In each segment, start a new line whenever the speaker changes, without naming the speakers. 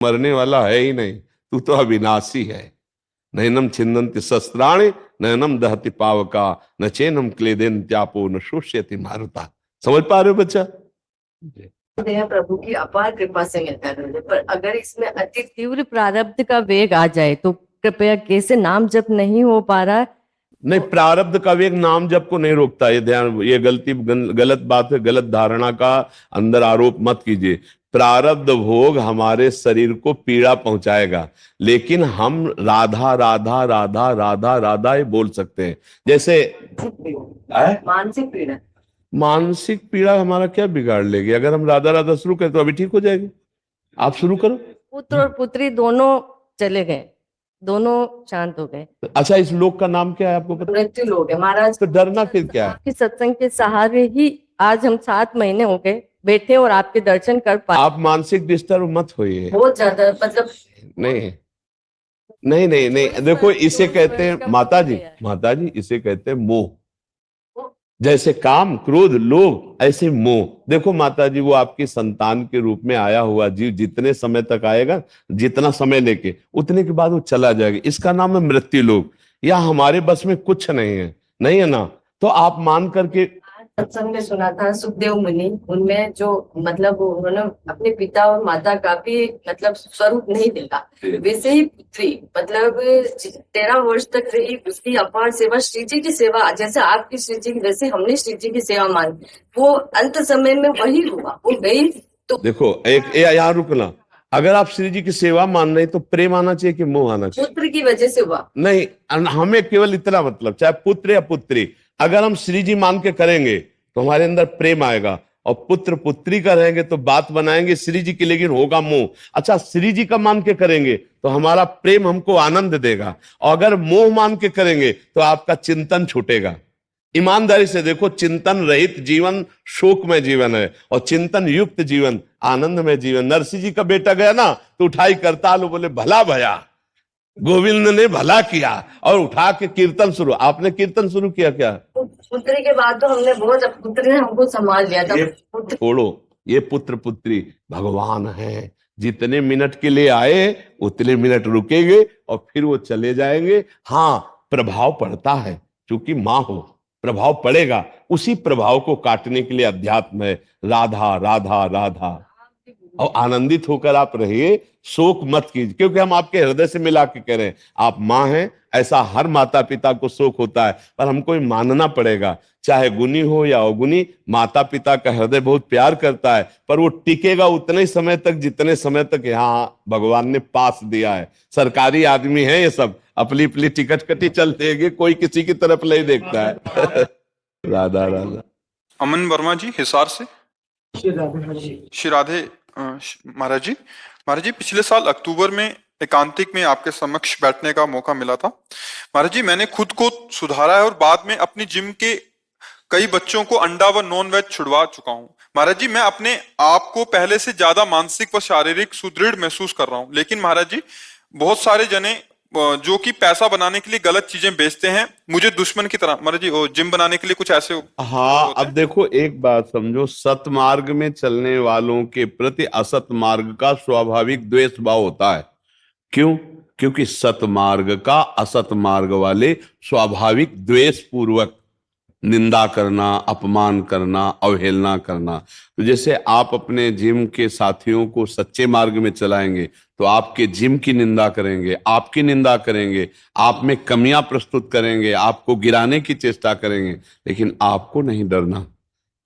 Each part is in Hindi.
मरने वाला है ही नहीं, तू तो अविनाशी है। नैनम छिन्दन्ति शस्त्राणि नैनम दहति पावका न चैनम क्लेदेन त्यापो न शोष्यति मारुता। समझ पा रहे हो बच्चा?
प्रभु की अपार कृपा से मिलता है, पर अगर इसमें अति तीव्र प्रारब्ध का वेग आ जाए तो कृपया कैसे, नाम जप नहीं हो पा रहा।
नहीं, प्रारब्ध का वेग नाम जप को नहीं रोकता। ये ध्यान, ये गलत बात है, गलत धारणा का अंदर आरोप मत कीजिए। प्रारब्ध भोग हमारे शरीर को पीड़ा पहुंचाएगा, लेकिन हम राधा राधा राधा राधा राधा ही बोल सकते हैं। जैसे
मानसिक पीड़ा,
मानसिक पीड़ा हमारा क्या बिगाड़ लेगी? अगर हम राधा राधा शुरू करें तो अभी ठीक हो जाएगी। आप शुरू करो।
पुत्र और पुत्री दोनों चले गए, दोनों शांत हो गए।
अच्छा, इस लोक का नाम क्या है आपको पता?
मृत्यु लोक है महाराज।
तो डरना फिर क्या है?
आपके सत्संग के सहारे ही आज हम 7 महीने हो गए बैठे और आपके दर्शन कर पाए।
आप मानसिक डिस्टर्ब मत होइए।
बहुत ज्यादा, मतलब
नहीं नहीं नहीं नहीं, देखो इसे कहते हैं माता जी इसे कहते हैं मोह। जैसे काम क्रोध लोभ, ऐसे मोह। देखो माता जी, वो आपकी संतान के रूप में आया हुआ जीव जितने समय तक आएगा, जितना समय लेके, उतने के बाद वो चला जाएगा। इसका नाम है मृत्यु लोक। या हमारे बस में कुछ नहीं है, नहीं है ना? तो आप मान करके
सत्संग में सुना था सुखदेव मुनि, उनमें जो मतलब उन्होंने अपने पिता और माता का भी मतलब स्वरूप नहीं देखा, वैसे ही पुत्री मतलब 13 वर्ष तक रही, उसकी अपार सेवा, श्री जी की सेवा, जैसे आपकी श्री जी, वैसे हमने श्री जी की सेवा मानी। वो अंत समय में वही हुआ, वो गई। तो
देखो एक यहाँ रुकना, अगर आप श्री जी की सेवा मान रहे तो प्रेम आना चाहिए कि मोह आना चाहिए?
पुत्र की वजह से हुआ।
नहीं, हमें केवल इतना मतलब, चाहे पुत्र या पुत्री, अगर हम श्री जी मान के करेंगे तो हमारे अंदर प्रेम आएगा, और पुत्र पुत्री का रहेंगे तो बात बनाएंगे श्री जी की, लेकिन होगा मोह। अच्छा, श्री जी का मान के करेंगे तो हमारा प्रेम हमको आनंद देगा, और अगर मोह मान के करेंगे तो आपका चिंतन छूटेगा। ईमानदारी से देखो, चिंतन रहित जीवन शोकमय जीवन है, और चिंतन युक्त जीवन आनंदमय जीवन। नरसिंह जी का बेटा गया ना तो उठाई करताल, बोले भला भया, गोविंद ने भला किया, और उठा के कीर्तन शुरू। आपने कीर्तन शुरू किया क्या?
पुत्री के बाद तो हमने बहुत, पुत्र ने हमको संभाल लिया था।
छोड़ो, ये पुत्र पुत्री भगवान है, जितने मिनट के लिए आए उतने मिनट रुकेंगे और फिर वो चले जाएंगे। हाँ, प्रभाव पड़ता है, क्योंकि माँ हो, प्रभाव पड़ेगा। उसी प्रभाव को काटने के लिए अध्यात्म है, राधा राधा राधा। और आनंदित होकर आप रहिए, शोक मत कीजिए, क्योंकि हम आपके हृदय से मिला के कह रहे हैं। आप माँ हैं, ऐसा हर माता पिता को शोक होता है, पर हमको मानना पड़ेगा, चाहे गुनी हो या अवगुनी, माता पिता का हृदय बहुत प्यार करता है, पर वो टिकेगा उतने ही समय तक जितने समय तक यहाँ भगवान ने पास दिया है। सरकारी आदमी है ये सब, अपनी अपनी टिकट कटी चलते हैं, कोई किसी की तरफ नहीं देखता है। राधा राधा।
अमन वर्मा जी, हिसार से। श्री राधे महाराज जी, पिछले साल अक्टूबर में एकांतिक में आपके समक्ष बैठने का मौका मिला था। महाराज जी, मैंने खुद को सुधारा है और बाद में अपनी जिम के कई बच्चों को अंडा व नॉन वेज छुड़वा चुका हूँ। महाराज जी, मैं अपने आप को पहले से ज्यादा मानसिक व शारीरिक सुदृढ़ महसूस कर रहा हूँ। लेकिन महाराज जी, बहुत सारे जने जो कि पैसा बनाने के लिए गलत चीजें बेचते हैं, मुझे दुश्मन की तरह। महाराज जी, वो जिम बनाने के लिए कुछ ऐसे
हाँ, अब देखो एक बात समझो, सतमार्ग में चलने वालों के प्रति असत मार्ग का स्वाभाविक द्वेष भाव होता है। क्यों? क्योंकि सतमार्ग का असत मार्ग वाले स्वाभाविक द्वेष पूर्वक निंदा करना, अपमान करना, अवहेलना करना। तो जैसे आप अपने जिम के साथियों को सच्चे मार्ग में चलाएंगे तो आपके जिम की निंदा करेंगे, आपकी निंदा करेंगे, आप में कमियां प्रस्तुत करेंगे, आपको गिराने की चेष्टा करेंगे, लेकिन आपको नहीं डरना,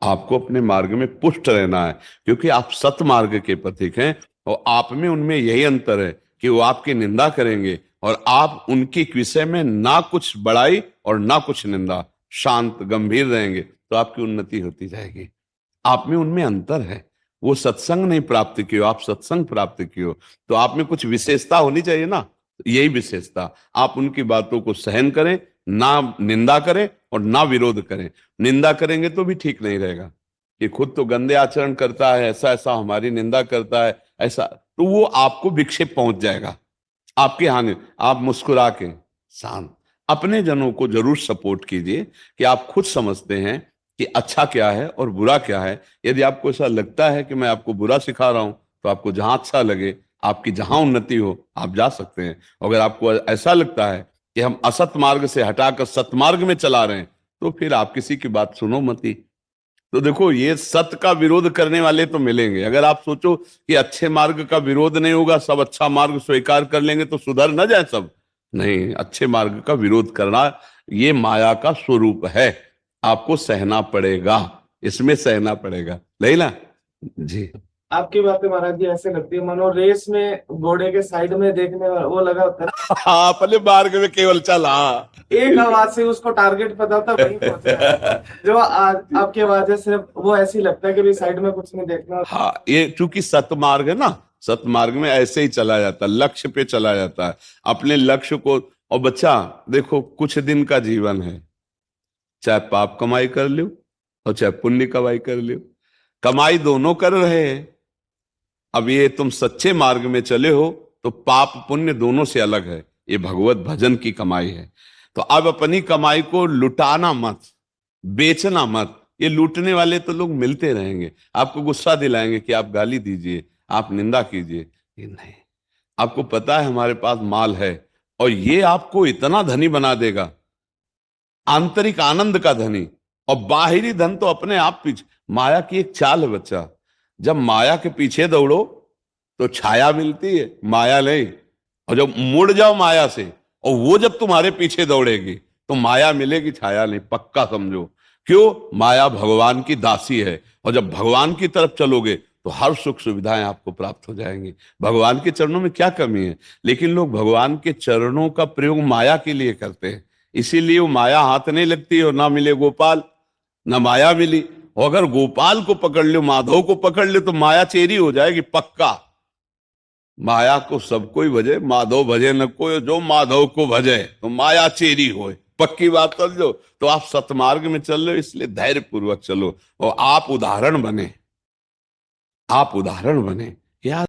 आपको अपने मार्ग में पुष्ट रहना है, क्योंकि आप सतमार्ग के प्रतीक हैं। और आप में उनमें यही अंतर है कि वो आपकी निंदा करेंगे और आप उनके विषय में ना कुछ बड़ाई और ना कुछ निंदा, शांत गंभीर रहेंगे, तो आपकी उन्नति होती जाएगी। आप में उनमें अंतर है। वो सत्संग नहीं प्राप्त किए, आप सत्संग प्राप्त किए, तो आप में कुछ विशेषता होनी चाहिए ना। यही विशेषता, आप उनकी बातों को सहन करें, ना निंदा करें और ना विरोध करें। निंदा करेंगे तो भी ठीक नहीं रहेगा कि खुद तो गंदे आचरण करता है, ऐसा ऐसा हमारी निंदा करता है, ऐसा, तो वो आपको विक्षेप पहुंच जाएगा, आपकी हानि। आप मुस्कुरा के शांत अपने जनों को जरूर सपोर्ट कीजिए कि आप खुद समझते हैं कि अच्छा क्या है और बुरा क्या है। यदि आपको ऐसा लगता है कि मैं आपको बुरा सिखा रहा हूं, तो आपको जहां अच्छा लगे आपकी जहां उन्नति हो आप जा सकते हैं। अगर आपको ऐसा लगता है कि हम असत मार्ग से हटाकर सतमार्ग में चला रहे हैं तो फिर आप किसी की बात सुनो मत ही। तो देखो, ये सत्य का विरोध करने वाले तो मिलेंगे। अगर आप सोचो कि अच्छे मार्ग का विरोध नहीं होगा, सब अच्छा मार्ग स्वीकार कर लेंगे तो सुधर न जाए सब, नहीं, अच्छे मार्ग का विरोध करना ये माया का स्वरूप है। आपको सहना पड़ेगा, इसमें सहना पड़ेगा। लैला जी।
आपकी बातें महाराज जी ऐसे लगती है मानो रेस में घोड़े के साइड में देखने वाला वो लगा होता है,
हाँ, अपने मार्ग में केवल चला।
एक आवाज से उसको टारगेट पता होता है, वहीं पहुंच रहा है। जो आपकी आवाज है सिर्फ वो ऐसी लगता है कि भाई साइड में कुछ नहीं देखना।
हाँ, ये चूंकि सतमार्ग है ना, सतमार्ग में ऐसे ही चला जाता है, लक्ष्य पे चला जाता है, अपने लक्ष्य को। और बच्चा देखो, कुछ दिन का जीवन है, चाहे पाप कमाई कर लो और चाहे पुण्य कमाई कर लो, कमाई दोनों कर रहे हैं। अब ये तुम सच्चे मार्ग में चले हो तो पाप पुण्य दोनों से अलग है, ये भगवत भजन की कमाई है। तो अब अपनी कमाई को लुटाना मत, बेचना मत। ये लूटने वाले तो लोग मिलते रहेंगे, आपको गुस्सा दिलाएंगे कि आप गाली दीजिए, आप निंदा कीजिए। ये नहीं, आपको पता है हमारे पास माल है और ये आपको इतना धनी बना देगा, आंतरिक आनंद का धनी। और बाहरी धन तो अपने आप पीछे, माया की एक चाल है बच्चा, जब माया के पीछे दौड़ो तो छाया मिलती है, माया नहीं। और जब मुड़ जाओ माया से और वो जब तुम्हारे पीछे दौड़ेगी तो माया मिलेगी, छाया नहीं, पक्का समझो। क्यों? माया भगवान की दासी है, और जब भगवान की तरफ चलोगे तो हर सुख सुविधाएं आपको प्राप्त हो जाएंगी। भगवान के चरणों में क्या कमी है? लेकिन लोग भगवान के चरणों का प्रयोग माया के लिए करते हैं, इसीलिए वो माया हाथ नहीं लगती और ना मिले गोपाल, ना माया मिली। और अगर गोपाल को पकड़ लो, माधव को पकड़ लो तो माया चेरी हो जाएगी पक्का। माया को सब कोई भजे, माधव भजे न कोई, जो माधव को भजे तो माया चेरी होए, पक्की बात समझो। तो आप सतमार्ग में चल रहे हो, इसलिए धैर्य पूर्वक चलो और आप उदाहरण बने, आप उदाहरण बने। यार